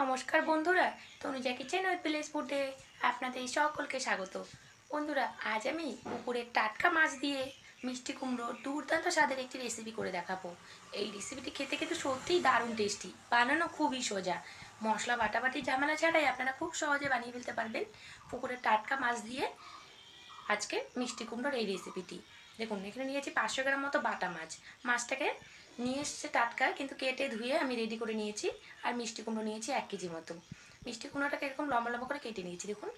নমস্কার বন্ধুরা, Tanuja kitchen with village ফুডে আপনাদের সকলকে স্বাগত। বন্ধুরা, আজ আমি পুকুরের টাটকা মাছ দিয়ে মিষ্টি কুমড়ো দুর্দান্ত স্বাদের একটি রেসিপি করে দেখাবো। এই রেসিপিটি খেতে কিন্তু সত্যিই দারুণ টেস্টি, বানানো খুবই সোজা। মশলা বাটাবাটি ঝামেলা ছাড়াই আপনারা খুব সহজে বানিয়ে ফেলতে পারবেন পুকুরের টাটকা মাছ দিয়ে আজকে মিষ্টি কুমড়োর এই রেসিপিটি। দেখুন, এখানে নিয়েছি 500 গ্রাম মতো বাটা মাছ। মাছটাকে নিয়ে এসছে টাটকা, কিন্তু কেটে ধুয়ে আমি রেডি করে নিয়েছি। আর মিষ্টি কুমড়ো নিয়েছি 1 কেজি মতো। মিষ্টি কুমড়োটাকে এরকম লম্বা লম্বা করে কেটে নিয়েছি দেখুন।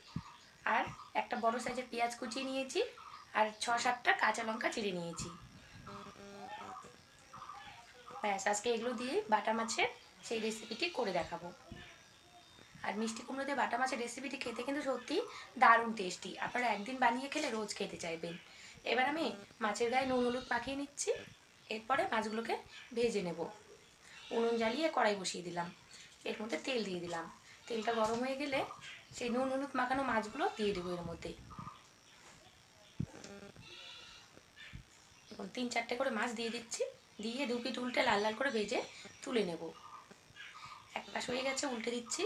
আর একটা বড় সাইজের পেঁয়াজ কুচিয়ে নিয়েছি, আর 6-7টা কাঁচা লঙ্কা চিড়ে নিয়েছি। ব্যাস, আজকে এগুলো দিয়ে বাটা মাছের সেই রেসিপিটি করে দেখাবো। আর মিষ্টি কুমড়ো দিয়ে বাটা মাছের রেসিপিটি খেতে কিন্তু সত্যি দারুণ টেস্টি। আপনারা একদিন বানিয়ে খেলে রোজ খেতে চাইবেন। এবার আমি মাছের গায়ে নুন হলুদ মাখিয়ে নিচ্ছি। এরপরে মাছগুলোকে ভেজে নেব। উনুন জ্বালিয়ে কড়াই বসিয়ে দিলাম, এর মধ্যে তেল দিয়ে দিলাম। তেলটা গরম হয়ে গেলে সেই নুন হলুদ মাখানো মাছগুলো দিয়ে দেবো এর মধ্যে। এখন 3-4টে করে মাছ দিয়ে দিচ্ছি, দিয়ে দু পিঠ উল্টে লাল লাল করে ভেজে তুলে নেব। এক পাশ হয়ে গেছে, উল্টে দিচ্ছি।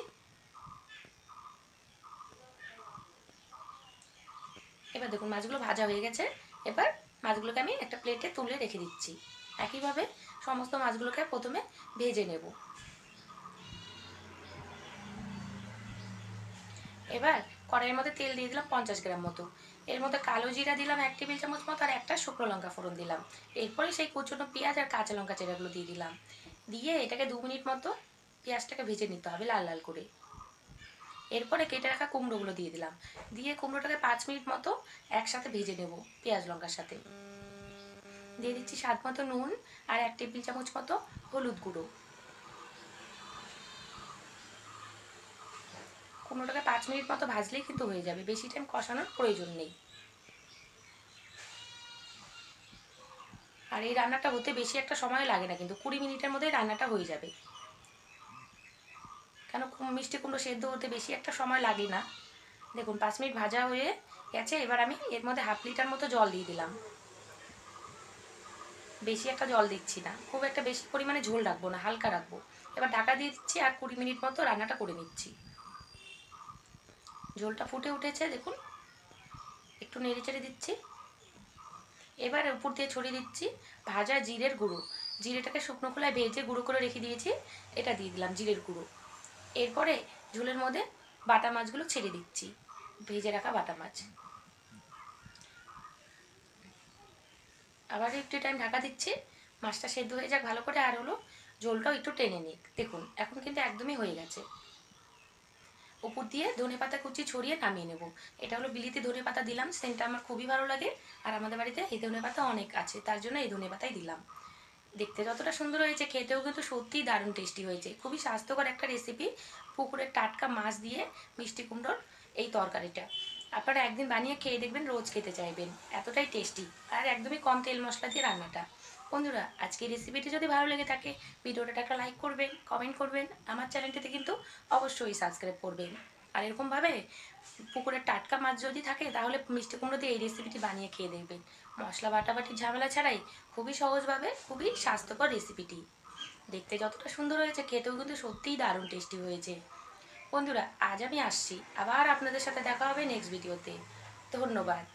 এবার দেখুন মাছগুলো ভাজা হয়ে গেছে। এবার মাছগুলোকে আমি একটা প্লেটে তুলে রেখে দিচ্ছি। একইভাবে সমস্ত মাছগুলোকে প্রথমে ভেজে নেব। এবার কড়াইয়ের মধ্যে তেল দিয়ে দিলাম 50 গ্রাম মতো। এর মধ্যে কালো জিরা দিলাম 1 টেবিল চামচ মতো, আর একটা শুকনো লঙ্কা ফোড়ন দিলাম। এরপরে সেই কুচনো পেঁয়াজ আর কাঁচা লঙ্কা চেরাগুলো দিয়ে দিলাম। দিয়ে এটাকে 2 মিনিট মতো পেঁয়াজটাকে ভেজে নিতে হবে লাল লাল করে। এরপরে কেটে রাখা কুমড়োগুলো দিয়ে দিলাম। দিয়ে কুমড়োটাকে 5 মিনিট মতো একসাথে ভেজে নেব পেঁয়াজ লঙ্কার সাথে। দিয়ে দিচ্ছি স্বাদ মতো নুন, আর 1 টেবিল চামচ মতো হলুদ গুঁড়ো। কুমড়োটাকে 5 মিনিট মতো ভাজলেই কিন্তু হয়ে যাবে, বেশি টাইম কষানোর প্রয়োজন নেই। আর এই রান্নাটা হতে বেশি একটা সময় লাগে না, কিন্তু 20 মিনিটের মধ্যে রান্নাটা হয়ে যাবে। কেন, মিষ্টি কুমড়ো সেদ্ধ হতে বেশি একটা সময় লাগে না। দেখুন 5 মিনিট ভাজা হয়ে গেছে। এবার আমি এর মধ্যে 1/2 লিটার মতো জল দিয়ে দিলাম। বেশি একটা জল দিচ্ছি না, খুব একটা বেশি পরিমাণে ঝোল রাখবো না, হালকা রাখবো। এবার ঢাকা দিয়ে দিচ্ছি আর 20 মিনিট মতো রান্নাটা করে নিচ্ছি। ঝোলটা ফুটে উঠেছে দেখুন, একটু নেড়ে চেড়ে দিচ্ছি। এবার উপর দিয়ে ছড়িয়ে দিচ্ছি ভাজা জিরের গুঁড়ো। জিরেটাকে শুকনো খোলায় ভেজে গুঁড়ো করে রেখে দিয়েছি, এটা দিয়ে দিলাম জিরের গুঁড়ো। এরপরে ঝোলের মধ্যে বাটা মাছগুলো ছেড়ে দিচ্ছি, ভেজে রাখা বাটা মাছ। আবার একটু টাইম ঢাকা দিচ্ছি, মাছটা সেদ্ধ হয়ে যাক ভালো করে, আর হলো ঝোলটাও একটু টেনে নিক। দেখুন এখন কিন্তু একদমই হয়ে গেছে। উপর দিয়ে ধনেপাতা কুচি ছড়িয়ে নামিয়ে নেব। এটা হলো বিলিতি ধনেপাতা দিলাম, সেন্টটা আমার খুবই ভালো লাগে। আর আমাদের বাড়িতে এই ধনেপাতা অনেক আছে, তার জন্য এই ধনেপাতাই দিলাম। দেখতে যতটা সুন্দর হয়েছে, খেতেও কিন্তু সত্যিই দারুণ টেস্টি হয়েছে। খুবই স্বাস্থ্যকর একটা রেসিপি, পুকুরের টাটকা মাছ দিয়ে মিষ্টি কুমড়োর এই তরকারিটা। আপনারা একদিন বানিয়ে খেয়ে দেখবেন, রোজ খেতে চাইবেন, এতটাই টেস্টি। আর একদমই কম তেল মশলা দিয়ে রান্নাটা। বন্ধুরা, আজকে রেসিপিটি যদি ভালো লেগে থাকে, ভিডিওটা একটা লাইক করবেন, কমেন্ট করবেন, আমার চ্যানেলটিতে কিন্তু অবশ্যই সাবস্ক্রাইব করবেন। আর এরকমভাবে পুকুরের টাটকা মাছ যদি থাকে, তাহলে মিষ্টি কুমড়ো দিয়ে এই রেসিপিটি বানিয়ে খেয়ে দেখবেন। মশলা বাটাবাটি ঝামেলা ছাড়াই খুবই সহজভাবে, খুবই স্বাস্থ্যকর রেসিপিটি। দেখতে যতটা সুন্দর হয়েছে, খেতেও কিন্তু সত্যিই দারুণ টেস্টি হয়েছে। বন্ধুরা, আজ আমি আসছি, আবার আপনাদের সাথে দেখা হবে নেক্সট ভিডিওতে। ধন্যবাদ।